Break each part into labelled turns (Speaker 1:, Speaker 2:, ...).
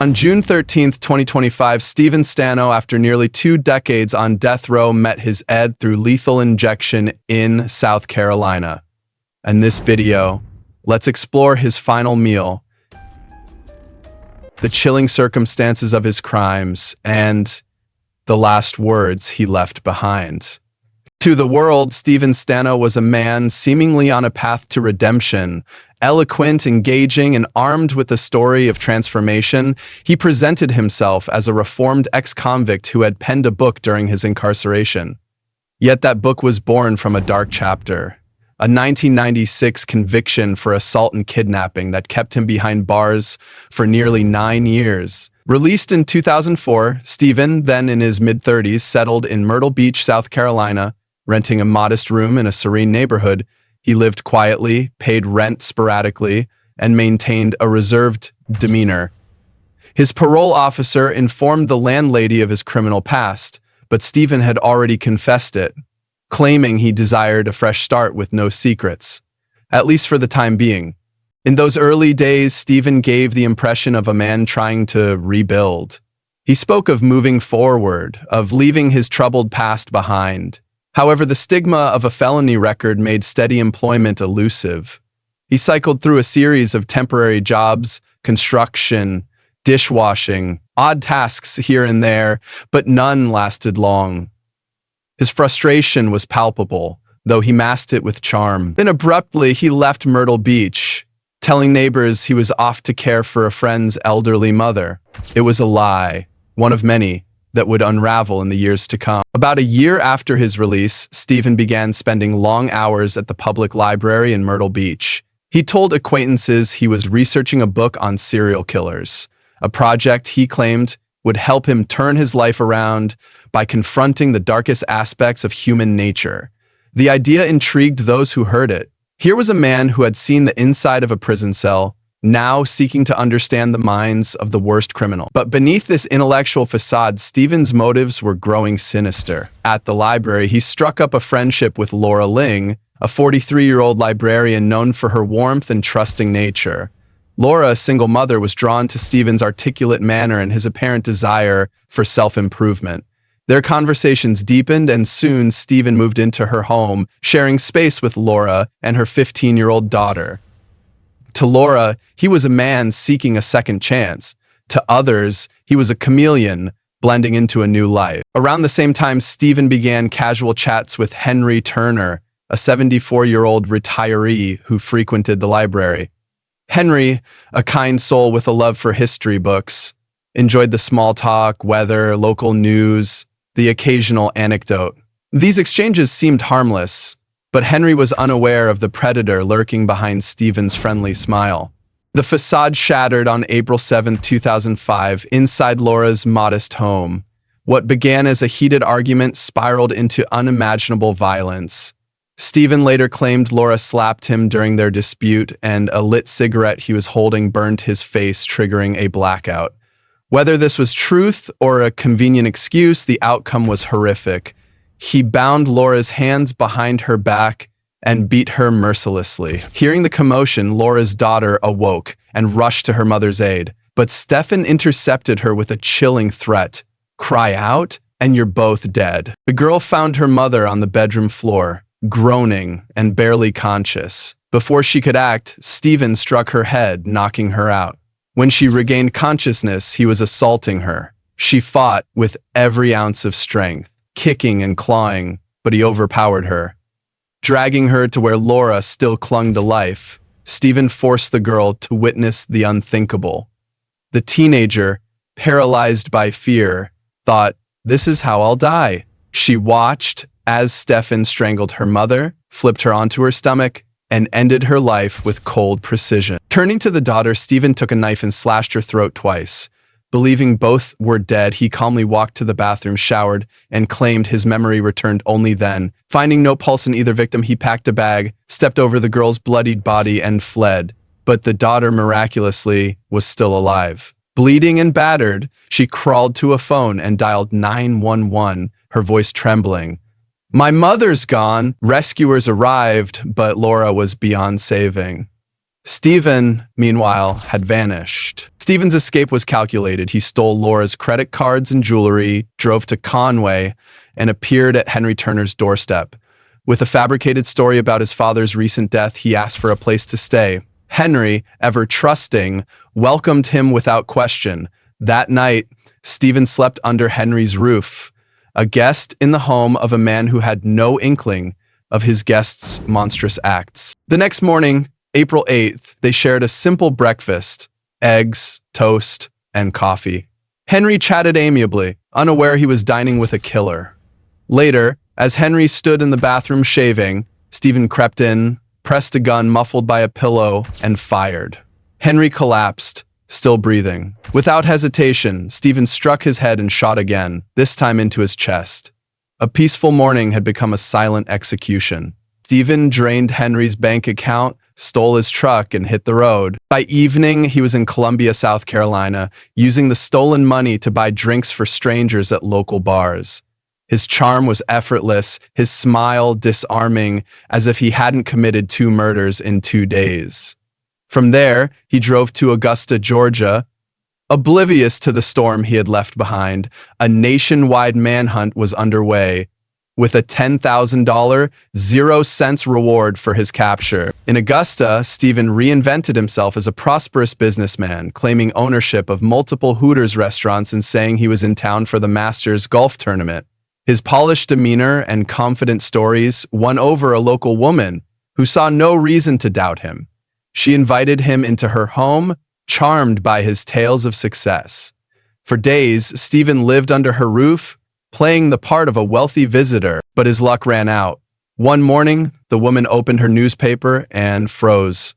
Speaker 1: On June 13th, 2025, Stephen Stanko, after nearly 2 decades on death row, met his end through lethal injection in South Carolina. In this video, let's explore his final meal, the chilling circumstances of his crimes, and the last words he left behind. To the world, Stephen Stanko was a man seemingly on a path to redemption. Eloquent, engaging, and armed with a story of transformation, he presented himself as a reformed ex-convict who had penned a book during his incarceration. Yet that book was born from a dark chapter, a 1996 conviction for assault and kidnapping that kept him behind bars for nearly 9 years. Released in 2004, Stephen, then in his mid-30s, settled in Myrtle Beach, South Carolina, renting a modest room in a serene neighborhood. He lived quietly, paid rent sporadically, and maintained a reserved demeanor. His parole officer informed the landlady of his criminal past, but Stephen had already confessed it, claiming he desired a fresh start with no secrets, at least for the time being. In those early days, Stephen gave the impression of a man trying to rebuild. He spoke of moving forward, of leaving his troubled past behind. However, the stigma of a felony record made steady employment elusive. He cycled through a series of temporary jobs, construction, dishwashing, odd tasks here and there, but none lasted long. His frustration was palpable, though he masked it with charm. Then abruptly, he left Myrtle Beach, telling neighbors he was off to care for a friend's elderly mother. It was a lie, one of many, that would unravel in the years to come. About a year after his release, Stephen began spending long hours at the public library in Myrtle Beach. He told acquaintances he was researching a book on serial killers, a project he claimed would help him turn his life around by confronting the darkest aspects of human nature. The idea intrigued those who heard it. Here was a man who had seen the inside of a prison cell, now seeking to understand the minds of the worst criminal. But beneath this intellectual facade, Stephen's motives were growing sinister. At the library, he struck up a friendship with Laura Ling, a 43-year-old librarian known for her warmth and trusting nature. Laura, a single mother, was drawn to Stephen's articulate manner and his apparent desire for self-improvement. Their conversations deepened, and soon Stephen moved into her home, sharing space with Laura and her 15-year-old daughter. To Laura, he was a man seeking a second chance. To others, he was a chameleon, blending into a new life. Around the same time, Stephen began casual chats with Henry Turner, a 74-year-old retiree who frequented the library. Henry, a kind soul with a love for history books, enjoyed the small talk, weather, local news, the occasional anecdote. These exchanges seemed harmless, but Henry was unaware of the predator lurking behind Stephen's friendly smile. The facade shattered on April 7, 2005, inside Laura's modest home. What began as a heated argument spiraled into unimaginable violence. Stephen later claimed Laura slapped him during their dispute, and a lit cigarette he was holding burned his face, triggering a blackout. Whether this was truth or a convenient excuse, the outcome was horrific. He bound Laura's hands behind her back and beat her mercilessly. Hearing the commotion, Laura's daughter awoke and rushed to her mother's aid. But Stephen intercepted her with a chilling threat. "Cry out, and you're both dead." The girl found her mother on the bedroom floor, groaning and barely conscious. Before she could act, Stephen struck her head, knocking her out. When she regained consciousness, he was assaulting her. She fought with every ounce of strength, kicking and clawing, but he overpowered her. Dragging her to where Laura still clung to life, Stephen forced the girl to witness the unthinkable. The teenager, paralyzed by fear, thought, "This is how I'll die." She watched as Stephen strangled her mother, flipped her onto her stomach, and ended her life with cold precision. Turning to the daughter, Stephen took a knife and slashed her throat twice. Believing both were dead, he calmly walked to the bathroom, showered, and claimed his memory returned only then. Finding no pulse in either victim, he packed a bag, stepped over the girl's bloodied body, and fled. But the daughter, miraculously, was still alive. Bleeding and battered, she crawled to a phone and dialed 911, her voice trembling. "My mother's gone." Rescuers arrived, but Laura was beyond saving. Stephen, meanwhile, had vanished. Stephen's escape was calculated. He stole Laura's credit cards and jewelry, drove to Conway, and appeared at Henry Turner's doorstep. With a fabricated story about his father's recent death, he asked for a place to stay. Henry, ever trusting, welcomed him without question. That night, Stephen slept under Henry's roof, a guest in the home of a man who had no inkling of his guest's monstrous acts. The next morning, April 8th, they shared a simple breakfast: eggs, toast, and coffee. Henry chatted amiably, unaware he was dining with a killer. Later, as Henry stood in the bathroom shaving, Stephen crept in, pressed a gun muffled by a pillow, and fired. Henry collapsed, still breathing. Without hesitation, Stephen struck his head and shot again, this time into his chest. A peaceful morning had become a silent execution. Stephen drained Henry's bank account, stole his truck, and hit the road. By evening, he was in Columbia, South Carolina, using the stolen money to buy drinks for strangers at local bars. His charm was effortless, his smile disarming, as if he hadn't committed 2 murders in 2 days. From there, he drove to Augusta, Georgia. Oblivious to the storm he had left behind, a nationwide manhunt was underway, with a $10,000, 0 cents reward for his capture. In Augusta, Stephen reinvented himself as a prosperous businessman, claiming ownership of multiple Hooters restaurants and saying he was in town for the Masters golf tournament. His polished demeanor and confident stories won over a local woman who saw no reason to doubt him. She invited him into her home, charmed by his tales of success. For days, Stephen lived under her roof, playing the part of a wealthy visitor, but his luck ran out. One morning, the woman opened her newspaper and froze.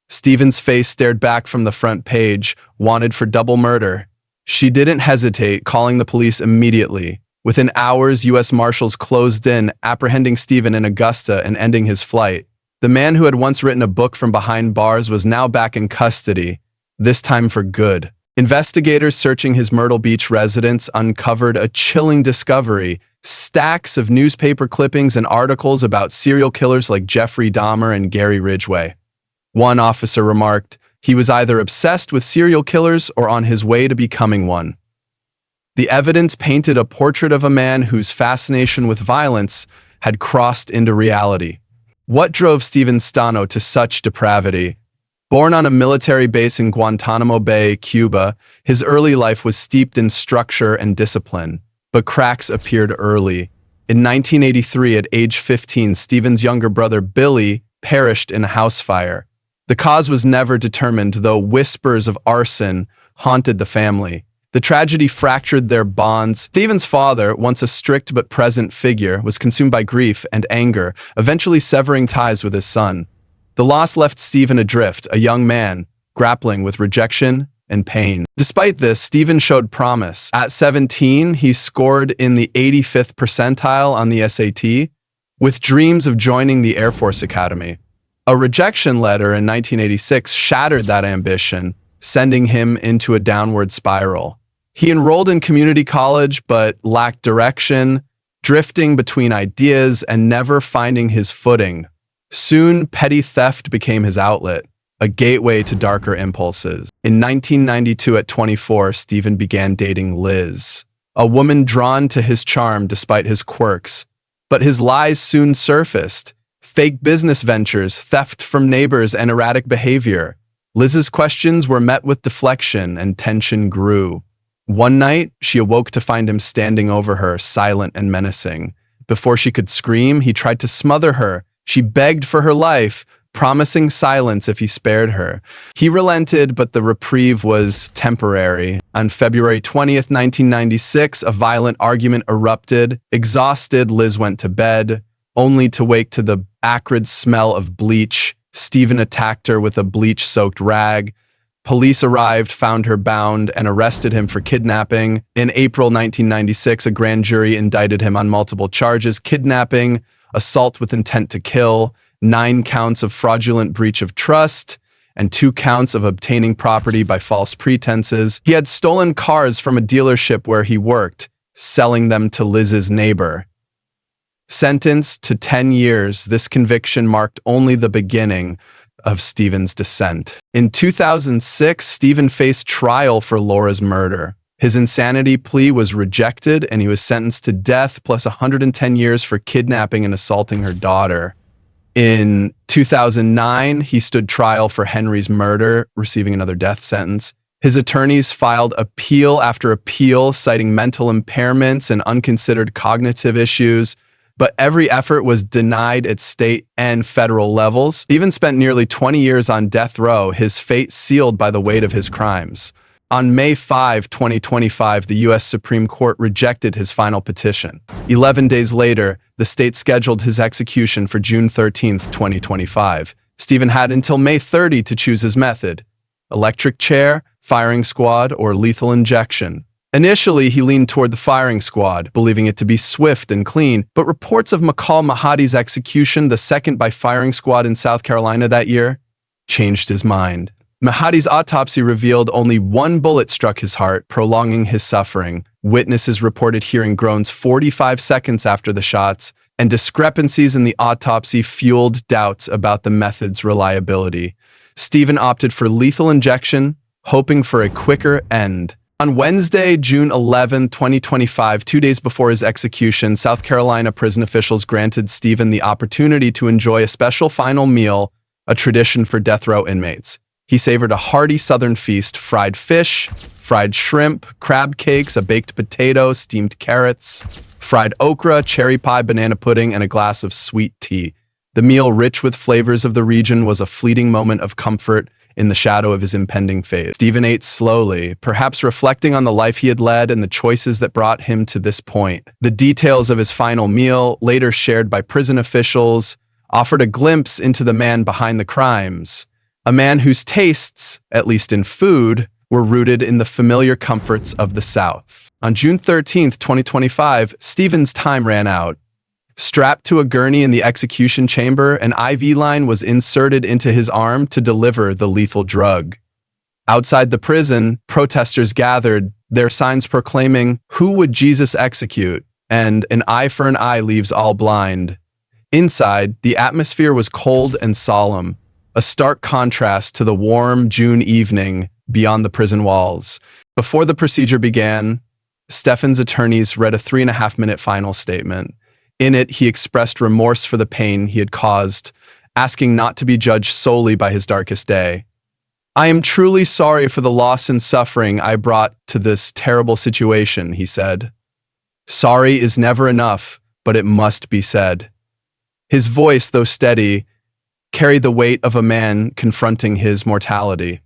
Speaker 1: Stephen's face stared back from the front page, wanted for double murder. She didn't hesitate, calling the police immediately. Within hours, U.S. Marshals closed in, apprehending Stephen in Augusta and ending his flight. The man who had once written a book from behind bars was now back in custody, this time for good. Investigators searching his Myrtle Beach residence uncovered a chilling discovery: stacks of newspaper clippings and articles about serial killers like Jeffrey Dahmer and Gary Ridgway. One officer remarked, he was either obsessed with serial killers or on his way to becoming one. The evidence painted a portrait of a man whose fascination with violence had crossed into reality. What drove Stephen Stanko to such depravity? Born on a military base in Guantanamo Bay, Cuba, his early life was steeped in structure and discipline, but cracks appeared early. In 1983, at age 15, Stephen's younger brother Billy perished in a house fire. The cause was never determined, though whispers of arson haunted the family. The tragedy fractured their bonds. Stephen's father, once a strict but present figure, was consumed by grief and anger, eventually severing ties with his son. The loss left Stephen adrift, a young man, grappling with rejection and pain. Despite this, Stephen showed promise. At 17, he scored in the 85th percentile on the SAT, with dreams of joining the Air Force Academy. A rejection letter in 1986 shattered that ambition, sending him into a downward spiral. He enrolled in community college but lacked direction, drifting between ideas and never finding his footing. Soon, petty theft became his outlet, a gateway to darker impulses. In 1992, at 24, Stephen began dating Liz, a woman drawn to his charm despite his quirks. But his lies soon surfaced: fake business ventures, theft from neighbors, and erratic behavior. Liz's questions were met with deflection, and tension grew. One night, she awoke to find him standing over her, silent and menacing. Before she could scream, he tried to smother her. She begged for her life, promising silence if he spared her. He relented, but the reprieve was temporary. On February 20th, 1996, a violent argument erupted. Exhausted, Liz went to bed, only to wake to the acrid smell of bleach. Stephen attacked her with a bleach-soaked rag. Police arrived, found her bound, and arrested him for kidnapping. In April 1996, a grand jury indicted him on multiple charges: kidnapping, assault with intent to kill, 9 counts of fraudulent breach of trust, and 2 counts of obtaining property by false pretenses. He had stolen cars from a dealership where he worked, selling them to Liz's neighbor. Sentenced to 10 years, this conviction marked only the beginning. of Stephen's descent. In 2006, Stephen faced trial for Laura's murder. His insanity plea was rejected, and he was sentenced to death plus 110 years for kidnapping and assaulting her daughter. In 2009, he stood trial for Henry's murder, receiving another death sentence. His attorneys filed appeal after appeal, citing mental impairments and unconsidered cognitive issues, but every effort was denied at state and federal levels. Stephen spent nearly 20 years on death row, his fate sealed by the weight of his crimes. On May 5, 2025, the U.S. Supreme Court rejected his final petition. 11 days later, the state scheduled his execution for June 13, 2025. Stephen had until May 30 to choose his method: electric chair, firing squad, or lethal injection. Initially, he leaned toward the firing squad, believing it to be swift and clean, but reports of Maqal Mahdi's execution, the second by firing squad in South Carolina that year, changed his mind. Mahdi's autopsy revealed only one bullet struck his heart, prolonging his suffering. Witnesses reported hearing groans 45 seconds after the shots, and discrepancies in the autopsy fueled doubts about the method's reliability. Stephen opted for lethal injection, hoping for a quicker end. On Wednesday, June 11, 2025, 2 days before his execution, South Carolina prison officials granted Stephen the opportunity to enjoy a special final meal, a tradition for death row inmates. He savored a hearty Southern feast: fried fish, fried shrimp, crab cakes, a baked potato, steamed carrots, fried okra, cherry pie, banana pudding, and a glass of sweet tea. The meal, rich with flavors of the region, was a fleeting moment of comfort in the shadow of his impending fate. Stephen ate slowly, perhaps reflecting on the life he had led and the choices that brought him to this point. The details of his final meal, later shared by prison officials, offered a glimpse into the man behind the crimes. A man whose tastes, at least in food, were rooted in the familiar comforts of the South. On June 13, 2025, Stephen's time ran out. Strapped to a gurney in the execution chamber, an IV line was inserted into his arm to deliver the lethal drug. Outside the prison, protesters gathered, their signs proclaiming, "Who would Jesus execute?" and "An eye for an eye leaves all blind." Inside, the atmosphere was cold and solemn, a stark contrast to the warm June evening beyond the prison walls. Before the procedure began, Stephen's attorneys read a 3.5-minute final statement. In it, he expressed remorse for the pain he had caused, asking not to be judged solely by his darkest day. "I am truly sorry for the loss and suffering I brought to this terrible situation," he said. "Sorry is never enough, but it must be said." His voice, though steady, carried the weight of a man confronting his mortality.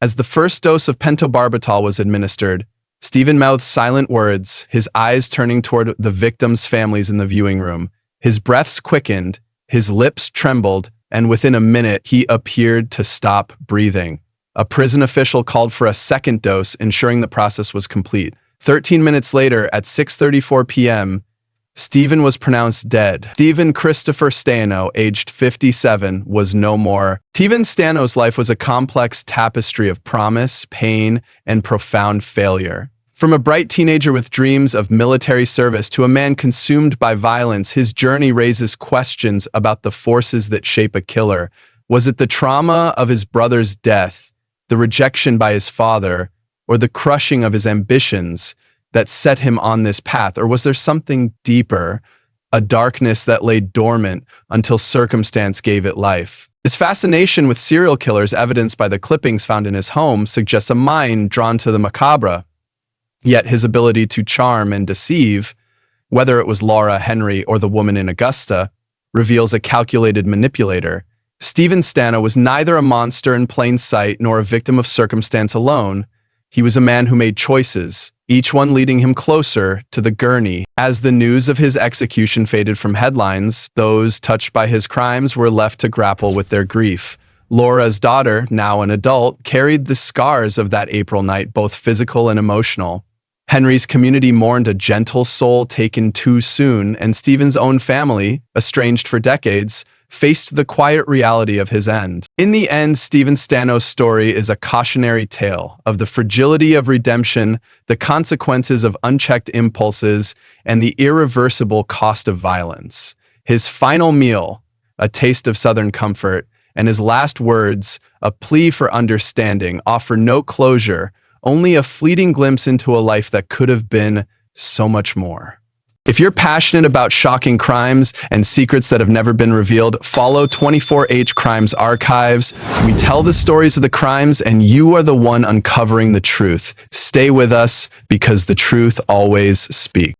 Speaker 1: As the first dose of pentobarbital was administered, Stephen mouthed silent words, his eyes turning toward the victims' families in the viewing room. His breaths quickened, his lips trembled, and within a minute he appeared to stop breathing. A prison official called for a second dose, ensuring the process was complete. 13 minutes later, at 6:34 p.m., Stephen was pronounced dead. Stephen Christopher Stanko, aged 57, was no more. Stephen Stanko's life was a complex tapestry of promise, pain, and profound failure. From a bright teenager with dreams of military service to a man consumed by violence, his journey raises questions about the forces that shape a killer. Was it the trauma of his brother's death, the rejection by his father, or the crushing of his ambitions that set him on this path? Or was there something deeper, a darkness that lay dormant until circumstance gave it life? His fascination with serial killers, evidenced by the clippings found in his home, suggests a mind drawn to the macabre. Yet his ability to charm and deceive, whether it was Laura, Henry, or the woman in Augusta, reveals a calculated manipulator. Stephen Stanko was neither a monster in plain sight nor a victim of circumstance alone. He was a man who made choices, each one leading him closer to the gurney. As the news of his execution faded from headlines, those touched by his crimes were left to grapple with their grief. Laura's daughter, now an adult, carried the scars of that April night, both physical and emotional. Henry's community mourned a gentle soul taken too soon, and Stephen's own family, estranged for decades, faced the quiet reality of his end. In the end, Stephen Stanko's story is a cautionary tale of the fragility of redemption, the consequences of unchecked impulses, and the irreversible cost of violence. His final meal, a taste of Southern comfort, and his last words, a plea for understanding, offer no closure, only a fleeting glimpse into a life that could have been so much more. If you're passionate about shocking crimes and secrets that have never been revealed, follow 24H Crimes Archives. We tell the stories of the crimes, and you are the one uncovering the truth. Stay with us, because the truth always speaks.